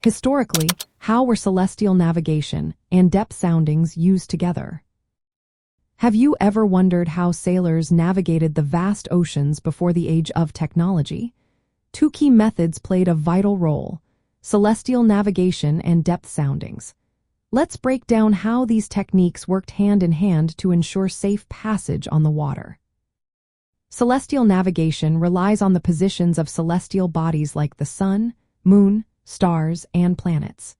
Historically, how were celestial navigation and depth soundings used together? Have you ever wondered how sailors navigated the vast oceans before the age of technology? Two key methods played a vital role: celestial navigation and depth soundings. Let's break down how these techniques worked hand in hand to ensure safe passage on the water. Celestial navigation relies on the positions of celestial bodies like the sun, moon, stars, and planets.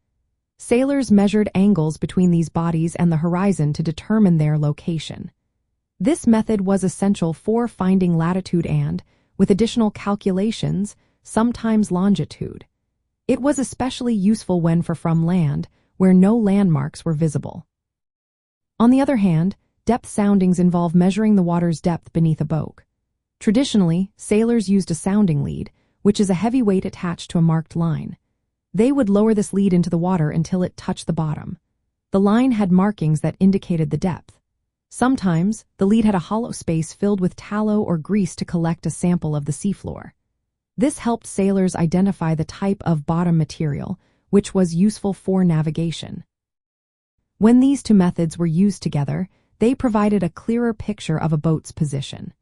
Sailors measured angles between these bodies and the horizon to determine their location. This method was essential for finding latitude and, with additional calculations, sometimes longitude. It was especially useful when from land, where no landmarks were visible. On the other hand, depth soundings involve measuring the water's depth beneath a boat. Traditionally, sailors used a sounding lead, which is a heavy weight attached to a marked line. They would lower this lead into the water until it touched the bottom. The line had markings that indicated the depth. Sometimes, the lead had a hollow space filled with tallow or grease to collect a sample of the seafloor. This helped sailors identify the type of bottom material, which was useful for navigation. When these two methods were used together, they provided a clearer picture of a boat's position.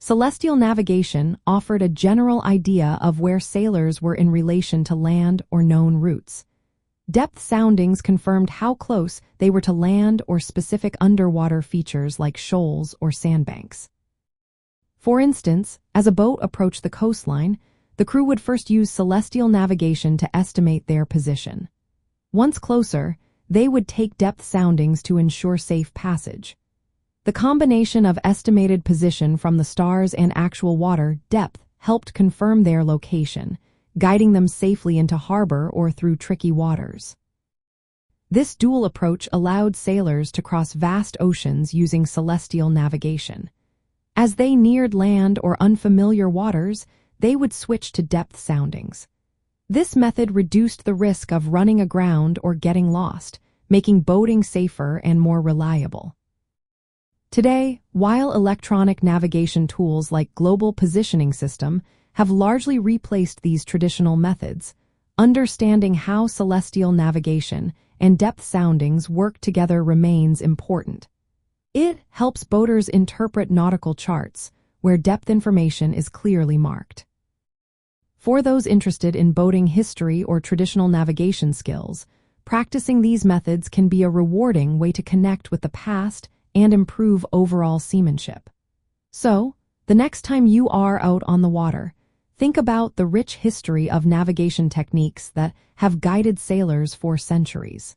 Celestial navigation offered a general idea of where sailors were in relation to land or known routes. Depth soundings confirmed how close they were to land or specific underwater features like shoals or sandbanks. For instance, as a boat approached the coastline, the crew would first use celestial navigation to estimate their position. Once closer, they would take depth soundings to ensure safe passage. The combination of estimated position from the stars and actual water depth helped confirm their location, guiding them safely into harbor or through tricky waters. This dual approach allowed sailors to cross vast oceans using celestial navigation. As they neared land or unfamiliar waters, they would switch to depth soundings. This method reduced the risk of running aground or getting lost, making boating safer and more reliable. Today, while electronic navigation tools like Global Positioning System have largely replaced these traditional methods, understanding how celestial navigation and depth soundings work together remains important. It helps boaters interpret nautical charts, where depth information is clearly marked. For those interested in boating history or traditional navigation skills, practicing these methods can be a rewarding way to connect with the past and improve overall seamanship. So, the next time you are out on the water, think about the rich history of navigation techniques that have guided sailors for centuries.